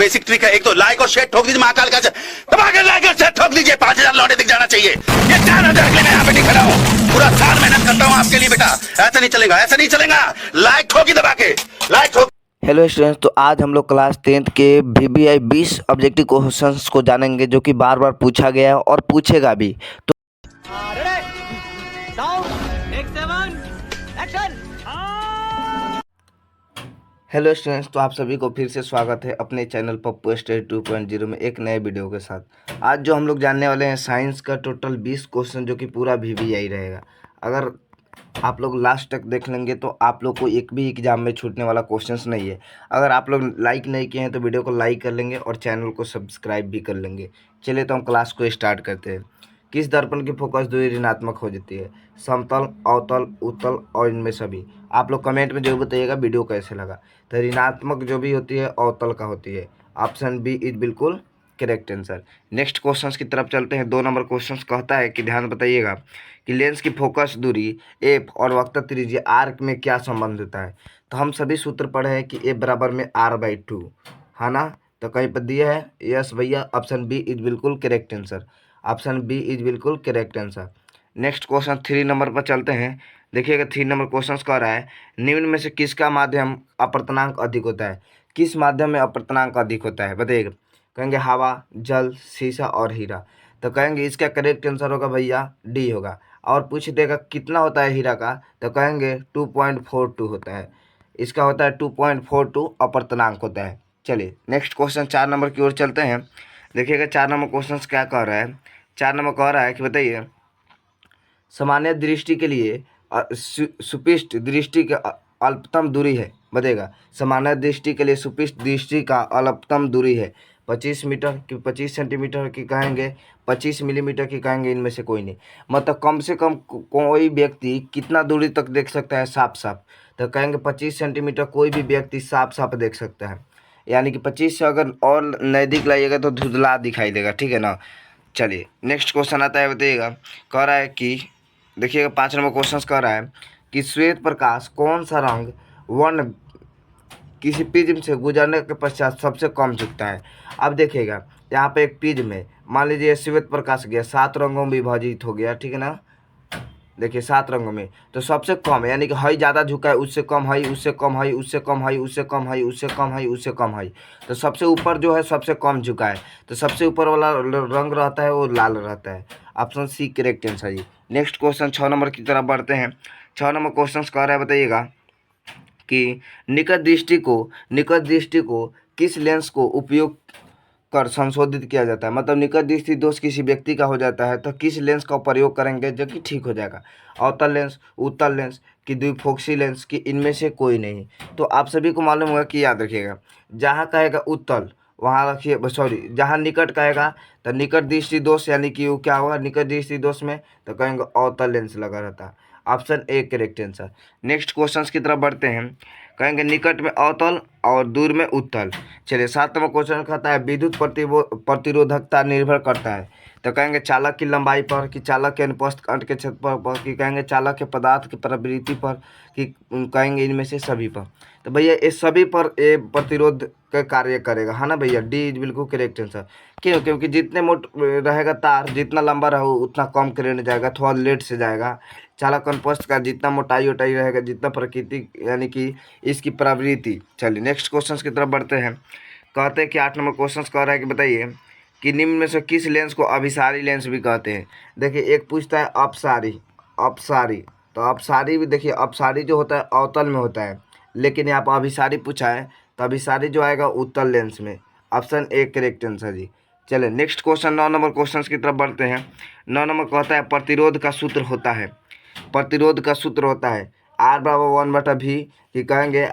Basic trick है। एक तो लाइक और शेयर ठोक दीजिए, महाकाल का दबा के लाइक और शेयर ठोक दीजिए। 5000 लौटे दिख जाना चाहिए। ये 4000 के लिए मैं यहाँ पे नहीं खड़ा हूँ, पूरा साल मेहनत करता हूँ आपके लिए बेटा। ऐसा नहीं चलेगा, ऐसा नहीं चलेगा। लाइक ठोकी दबा के, लाइक ठोक। हेलो स्टूडेंट्स, तो आज हम लोग क्लास 10th के VBI 20 ऑब्जेक्टिव क्वेश्चंस को जानेंगे जो कि बार बार पूछा गया है और पूछेगा भी। तो हेलो स्टूडेंट्स, तो आप सभी को फिर से स्वागत है अपने चैनल पप्पू स्टडी 2.0 में एक नए वीडियो के साथ। आज जो हम लोग जानने वाले हैं साइंस का टोटल 20 क्वेश्चन जो कि पूरा VBI रहेगा। अगर आप लोग लास्ट तक देख लेंगे तो आप लोग को एक भी एग्जाम में छूटने वाला क्वेश्चंस नहीं है। अगर आप लोग लाइक नहीं किए हैं तो वीडियो को लाइक कर लेंगे और चैनल को सब्सक्राइब भी कर लेंगे। चलिए तो हम क्लास को स्टार्ट करते हैं। किस दर्पण की फोकस दूरी ऋणात्मक हो जाती है? समतल, अवतल, उत्तल और इनमें सभी। आप लोग कमेंट में जरूर बताइएगा वीडियो कैसे लगा। तो ऋणात्मक जो भी होती है अवतल का होती है। ऑप्शन बी इज बिल्कुल करेक्ट आंसर। नेक्स्ट क्वेश्चंस की तरफ चलते हैं। 2 नंबर क्वेश्चंस कहता है कि ध्यान बताइएगा कि लेंस की फोकस दूरी एफ और वक्रता त्रिज्या आर में क्या संबंध होता है। तो हम सभी सूत्र पढ़े हैं कि एफ बराबर में R/2 है ना। तो कहीं पर दिया है यस भैया, ऑप्शन बी इज बिल्कुल correct answer. Option B is बिल्कुल करेक्ट आंसर। नेक्स्ट क्वेश्चन 3 नंबर पर चलते हैं। देखिएगा 3 नंबर क्वेश्चन कह रहा है निम्न में से किसका माध्यम अपर्तनांक अधिक होता है? किस माध्यम में अपर्तनांक अधिक होता है बताइएगा। कहेंगे हवा, जल, शीशा और हीरा। तो कहेंगे इसका करेक्ट आंसर होगा भैया डी होगा। और पूछ देगा कितना होता है हीरा का, तो कहेंगे 2.42 होता है। इसका होता है 2.42 अपर्तनांक होता है। चलिए नेक्स्ट क्वेश्चन 4 नंबर की ओर चलते हैं। देखिएगा 4 नंबर क्वेश्चन क्या कह रहा है। 4 नंबर कह रहा है कि बताइए सामान्य दृष्टि के लिए सुपिष्ट दृष्टि का अल्पतम दूरी है। बताइएगा सामान्य दृष्टि के लिए सुपिष्ट दृष्टि का अल्पतम दूरी है 25 मीटर की, 25 सेंटीमीटर की कहेंगे, 25 मिलीमीटर की कहेंगे, इनमें से कोई नहीं। मतलब कम से कम कोई व्यक्ति कितना दूरी तक देख सकता है साफ साफ? तो कहेंगे 25 सेंटीमीटर कोई भी व्यक्ति साफ साफ देख सकता है। यानी कि 25 से अगर और नज़दीक लाइएगा तो धुंधला दिखाई देगा, ठीक है ना। चलिए नेक्स्ट क्वेश्चन आता है। बताइएगा कह रहा है कि देखिएगा 5 नंबर क्वेश्चन कह रहा है कि श्वेत प्रकाश कौन सा रंग वर्ण किसी प्रिज्म से गुजरने के पश्चात सबसे कम झुकता है? अब देखिएगा यहाँ पे एक प्रिज्म है, मान लीजिए श्वेत प्रकाश गया 7 रंगों में विभाजित हो गया, ठीक है ना। देखिए 7 रंगों में तो सबसे कम यानी कि हई ज़्यादा झुका है, उससे कम हई, उससे कम हई, उससे कम हई, उससे कम हई, उससे कम हई, उससे कम हई। तो सबसे ऊपर जो है सबसे कम झुका है, तो सबसे ऊपर वाला रंग रहता है वो लाल रहता है। ऑप्शन सी करेक्ट आंसर जी। नेक्स्ट क्वेश्चन 6 नंबर की तरफ बढ़ते हैं। 6 नंबर क्वेश्चन कह रहा है बताइएगा कि निकट दृष्टि को किस लेंस को उपयोग कर संशोधित किया जाता है? मतलब निकट दृष्टि दोष किसी व्यक्ति का हो जाता है तो किस लेंस का प्रयोग करेंगे जो कि ठीक हो जाएगा? अवतल लेंस, उत्तल लेंस कि द्विफोक्सी लेंस कि इनमें से कोई नहीं। तो आप सभी को मालूम होगा कि याद रखिएगा जहाँ कहेगा उत्तल वहाँ रखिए, सॉरी जहाँ निकट कहेगा तो निकट दृष्टि दोष यानी कि वो क्या होगा निकट दृष्टि दोष में, तो कहेंगे अवतल लेंस लगा रहता है। Option A correct answer. Next questions की तरफ बढ़ते हैं। कहेंगे निकट में अवतल और दूर में उत्तल। चलिए 7 नंबर क्वेश्चन कहता है विद्युत प्रतिरोधकता निर्भर करता है। तो कहेंगे चालक की लंबाई पर कि चालक के अनुप्रस्थ काट के क्षेत्र पर कि कहेंगे चालक के पदार्थ की प्रवृत्ति पर कि कहेंगे इनमें से सभी पर। तो भैया ये सभी पर ये प्रतिरोध का कार्य करेगा, है ना भैया। डी इज बिल्कुल करेक्ट आंसर। क्यों? क्योंकि जितने मोट रहेगा तार, जितना लंबा रहो उतना कम करंट जाएगा, थोड़ा लेट से जाएगा। चालक अनुप्रस्थ का जितना मोटाई रहेगा, जितना प्रकृति यानी कि इसकी प्रवृत्ति। चलिए नेक्स्ट क्वेश्चन की तरफ बढ़ते हैं। कहते हैं कि 8 नंबर क्वेश्चन कह रहा है कि बताइए कि निम्न में से किस लेंस को अभिसारी लेंस भी कहते हैं? देखिए एक पूछता है अपसारी। तो अपसारी भी देखिए अपसारी जो होता है अवतल में होता है, लेकिन यहाँ पर अभिसारी पूछा है तो अभिसारी जो आएगा उत्तल लेंस में। ऑप्शन ए करेक्ट आंसर जी। चलिए नेक्स्ट क्वेश्चन 9 नंबर क्वेश्चन की तरफ बढ़ते हैं। 9 नंबर कहता है प्रतिरोध का सूत्र होता है। प्रतिरोध का सूत्र होता है R/1/V कि कहेंगे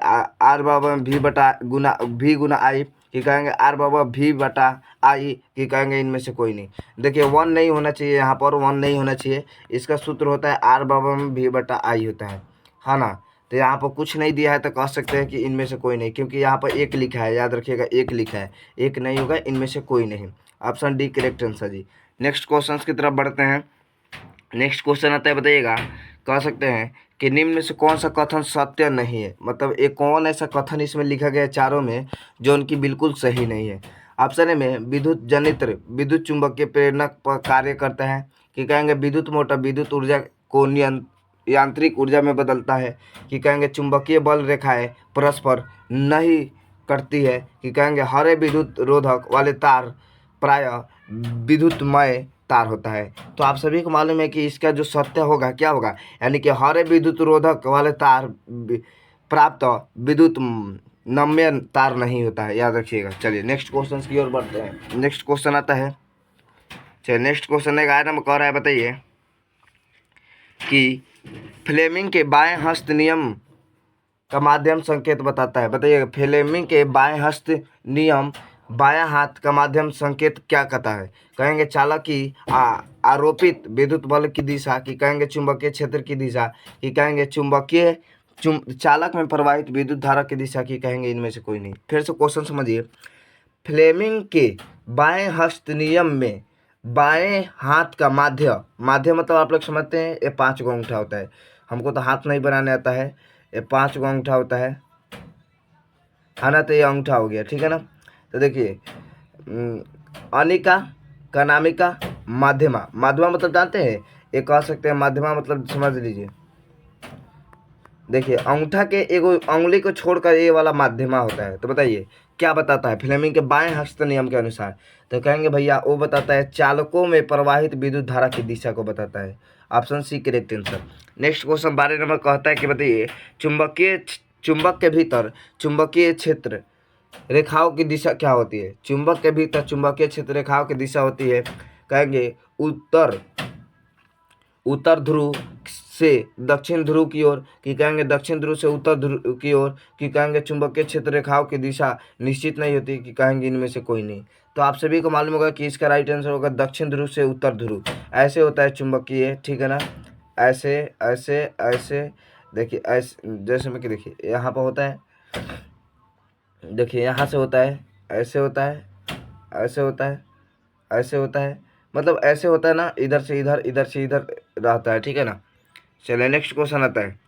V गुना I कि कहेंगे R/V/I कि कहेंगे इनमें से कोई नहीं। देखिए 1 नहीं होना चाहिए, यहाँ पर 1 नहीं होना चाहिए। इसका सूत्र होता है R/V/I होता है ना। तो यहाँ पर कुछ नहीं दिया है तो कह सकते हैं कि इनमें से कोई नहीं, क्योंकि यहाँ पर एक लिखा है, याद रखिएगा एक लिखा है, एक नहीं होगा, इनमें से कोई नहीं। ऑप्शन डी करेक्ट आंसर जी। नेक्स्ट क्वेश्चन की तरफ बढ़ते हैं। नेक्स्ट क्वेश्चन आता है बताइएगा कह सकते हैं कि निम्न में से कौन सा कथन सत्य नहीं है, मतलब एक कौन ऐसा कथन इसमें लिखा गया है चारों में जो उनकी बिल्कुल सही नहीं है। ऑप्शन ए में विद्युत जनित्र विद्युत चुंबकीय प्रेरणक पर कार्य करता है, कि कहेंगे विद्युत मोटर विद्युत ऊर्जा को यांत्रिक ऊर्जा में बदलता है, कि कहेंगे चुंबकीय बल रेखाएं परस्पर नहीं करती है, कि कहेंगे हरे विद्युत रोधक वाले तार प्रायः विद्युतमय तार होता है। तो आप सभी को मालूम है कि इसका जो सत्य होगा क्या होगा, यानी कि हरे विद्युत रोधक वाले तार प्राप्त विद्युत नम्य तार नहीं होता है, याद रखिएगा। चलिए नेक्स्ट क्वेश्चन की ओर बढ़ते हैं। नेक्स्ट क्वेश्चन आता है, चलिए नेक्स्ट क्वेश्चन एक आया नंबर कह रहा है, बताइए कि फ्लेमिंग के बाएं हस्त नियम का माध्यम संकेत बताता है। बताइए फ्लेमिंग के बाएं हस्त नियम बायां हाथ का माध्यम संकेत क्या कहता है। कहेंगे चालक की आरोपित विद्युत बल की दिशा, कि कहेंगे चुंबकीय क्षेत्र की दिशा, कि कहेंगे चालक में प्रवाहित विद्युत धारा की दिशा, की कहेंगे इनमें से कोई नहीं। फिर से क्वेश्चन समझिए, फ्लेमिंग के बाएं हस्त नियम में बाएं हाथ का माध्य मतलब आप लोग समझते हैं ये 5 गो अंगूठा होता है। हमको तो हाथ नहीं बनाने आता है, ये 5 गो अंगूठा होता है ना, तो ये अंगूठा हो गया, ठीक है ना। तो देखिए अनिका कनामिका माध्यमा मतलब जानते हैं, ये कह सकते हैं माध्यमा मतलब समझ लीजिए। देखिए अंगूठा के एक उंगली को छोड़कर ये वाला माध्यमा होता है। तो बताइए क्या बताता है फ्लेमिंग के बाएं हस्त नियम के अनुसार। तो कहेंगे भैया वो बताता है चालकों में प्रवाहित विद्युत धारा की दिशा को बताता है। Option C correct answer. Next question 12 number कहता है कि बताइए चुंबक के भीतर चुंबकीय क्षेत्र रेखाओं की दिशा क्या होती है। चुंबक के भीतर चुंबकीय क्षेत्र रेखाओं की दिशा होती है, कहेंगे उत्तर ध्रुव से दक्षिण ध्रुव की ओर, कि कहेंगे दक्षिण ध्रुव से उत्तर ध्रुव की ओर, कि कहेंगे चुंबकीय क्षेत्र रेखाओं की दिशा निश्चित नहीं होती, कि कहेंगे इनमें से कोई नहीं। तो आप सभी को मालूम होगा कि इसका राइट आंसर होगा दक्षिण ध्रुव से उत्तर ध्रुव। ऐसे होता है चुंबकीय, ठीक है ना, ऐसे ऐसे ऐसे। देखिए ऐसे जैसे में कि देखिए यहाँ पर होता है, देखिए यहाँ से होता है, ऐसे होता है, ऐसे होता है, ऐसे होता है, मतलब ऐसे होता है ना, इधर से इधर इधर से इधर रहता है, ठीक है ना। चलिए नेक्स्ट क्वेश्चन आता है,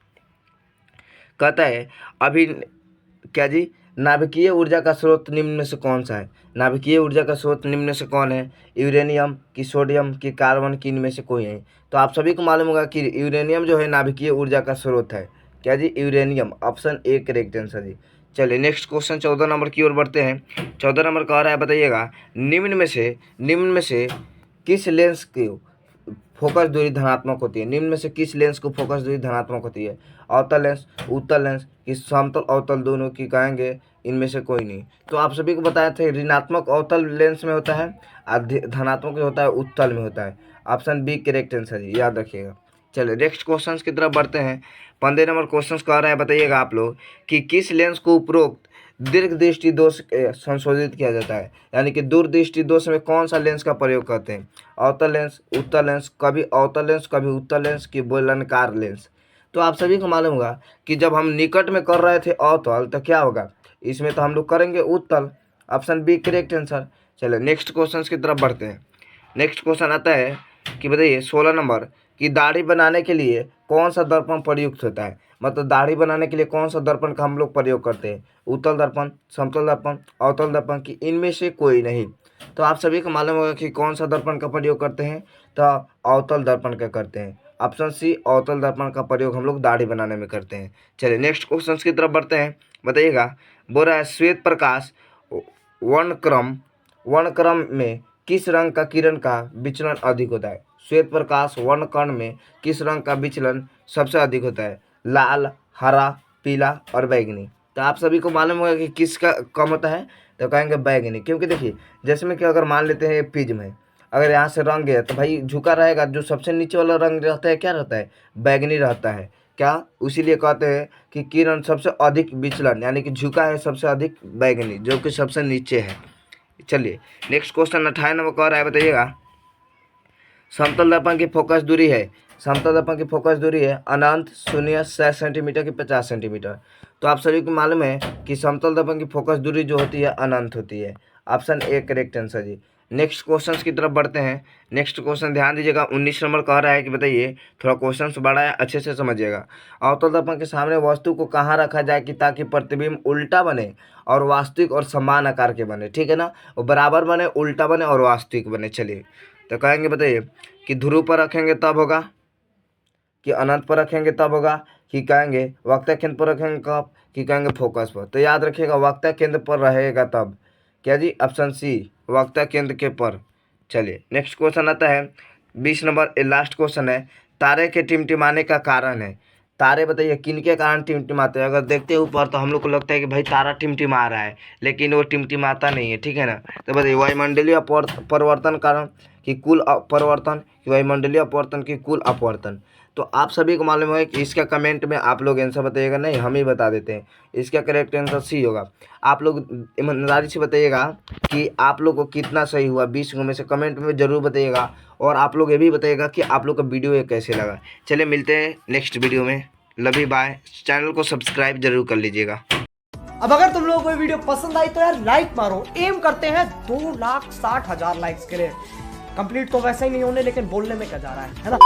कहता है अभी क्या जी नाभिकीय ऊर्जा का स्रोत निम्न में से कौन सा है। नाभिकीय ऊर्जा का स्रोत निम्न में से कौन है, यूरेनियम की सोडियम की कार्बन की, इनमें से कोई है। तो आप सभी को मालूम होगा कि यूरेनियम जो है नाभिकीय ऊर्जा का स्रोत है, क्या जी uranium. Option A correct answer जी। चलिए नेक्स्ट क्वेश्चन 14 नंबर की ओर बढ़ते हैं। 14 नंबर कह रहा है, बताइएगा निम्न में से किस लेंस की फोकस दूरी धनात्मक होती है। निम्न में से किस लेंस को फोकस दूरी धनात्मक होती है, अवतल लेंस, उत्तल लेंस, कि समतल अवतल दोनों की, कहेंगे इनमें से कोई नहीं। तो आप सभी को बताए थे ऋणात्मक अवतल लेंस में होता है और धनात्मक होता है उत्तल में होता है। ऑप्शन बी करेक्ट आंसर जी, याद रखिएगा। चलिए नेक्स्ट क्वेश्चन की तरफ बढ़ते हैं। 15 नंबर क्वेश्चन कह रहा है, बताइएगा आप लोग कि किस लेंस को उपरोक्त दीर्घ दृष्टि दोष संशोधित किया जाता है, यानी कि दूर दृष्टि दोष में कौन सा लेंस का प्रयोग करते हैं। अवतल लेंस, उत्तल लेंस, कभी अवतल लेंस कभी उत्तल लेंस, की बेलनाकार लेंस। तो आप सभी को मालूम होगा कि जब हम निकट में कर रहे थे अवतल तो क्या होगा, इसमें तो हम लोग करेंगे उत्तल। Option B correct answer. चलिए नेक्स्ट क्वेश्चन की तरफ बढ़ते हैं। नेक्स्ट क्वेश्चन आता है कि बताइए 16 नंबर कि दाढ़ी बनाने के लिए कौन सा दर्पण प्रयुक्त होता है। मतलब दाढ़ी बनाने के लिए कौन सा दर्पण का हम लोग प्रयोग करते हैं, उत्तल दर्पण, समतल दर्पण, अवतल दर्पण, की इनमें से कोई नहीं। तो आप सभी को मालूम होगा कि कौन सा दर्पण का प्रयोग करते हैं, तो अवतल दर्पण का करते हैं। ऑप्शन सी अवतल दर्पण का प्रयोग हम लोग दाढ़ी बनाने में करते हैं। चलिए नेक्स्ट क्वेश्चन की तरफ बढ़ते हैं। बताइएगा बोल रहा है श्वेत प्रकाश वर्णक्रम में किस रंग का किरण का विचलन अधिक होता है। श्वेत प्रकाश वर्णक्रम में किस रंग का विचलन सबसे अधिक होता है, लाल, हरा, पीला और बैगनी। तो आप सभी को मालूम होगा कि किसका कम होता है, तो कहेंगे बैगनी। क्योंकि देखिए जैसे में कि अगर मान लेते हैं प्रिज्म है, अगर यहाँ से रंग है तो भाई झुका रहेगा, जो सबसे नीचे वाला रंग रहता है क्या रहता है, बैगनी रहता है। क्या उसीलिए कहते हैं कि किरण सबसे अधिक विचलन यानी कि झुका है सबसे अधिक बैगनी, जो कि सबसे नीचे है। चलिए नेक्स्ट क्वेश्चन 28 नंबर कह रहा है, बताइएगा समतल दर्पण की फोकस दूरी है, समतल दर्पण की फोकस दूरी है अनंत, शून्य, 100 सेंटीमीटर की 50 सेंटीमीटर। तो आप सभी को मालूम है कि समतल दर्पण की फोकस दूरी जो होती है अनंत होती है। ऑप्शन ए करेक्ट आंसर जी। नेक्स्ट क्वेश्चन की तरफ बढ़ते हैं। नेक्स्ट क्वेश्चन ध्यान दीजिएगा, 19 नंबर कह रहा है कि बताइए, थोड़ा क्वेश्चन बड़ा है, अच्छे से समझिएगा। अवतल दर्पण के सामने वस्तु को कहाँ रखा जाए कि ताकि प्रतिबिंब उल्टा बने और वास्तविक और समान आकार के बने, ठीक है ना, वो बराबर बने, उल्टा बने और वास्तविक बने। चलिए तो कहेंगे बताइए कि ध्रुव पर रखेंगे तब होगा, कि अनंत पर रखेंगे तब होगा, कि कहेंगे वक्ता केंद्र पर रखेंगे कब, कि कहेंगे फोकस पर। तो याद रखिएगा वक्ता केंद्र पर रहेगा तब। क्या जी, ऑप्शन सी, वक्ता केंद्र के पर। चलिए नेक्स्ट क्वेश्चन आता है 20 नंबर, लास्ट क्वेश्चन है, तारे के टिमटिमाने का कारण है। तारे बताइए किन के कारण टिमटिमाते हैं। अगर देखते हैं ऊपर तो हम लोग को लगता है कि भाई तारा टिमटिमा रहा है, लेकिन वो टिमटिमाता नहीं है, ठीक है ना। तो बताइए वायुमंडलीय परिवर्तन कारण, कि कुल परिवर्तन, कि वायुमंडलीय अपवर्तन, की कुल अपवर्तन। तो आप सभी को मालूम है कि इसका कमेंट में आप लोग आंसर बताइएगा, नहीं हम ही बता देते हैं। इसका करेक्ट आंसर सी होगा। आप लोग ईमानदारी से बताइएगा कि आप लोग को कितना सही हुआ 20 में से, कमेंट में ज़रूर बताइएगा। और आप लोग ये भी बताइएगा कि आप लोग का वीडियो ये कैसे लगा। चलिए मिलते हैं नेक्स्ट वीडियो में, लव यू बाय। चैनल को सब्सक्राइब जरूर कर लीजिएगा। अब अगर तुम लोगों को ये वीडियो पसंद आई तो यार लाइक मारो। एम करते हैं 2,60,000 लाइक्स के लिए। कंप्लीट तो वैसे ही नहीं होने, लेकिन बोलने में क्या जा रहा है ना।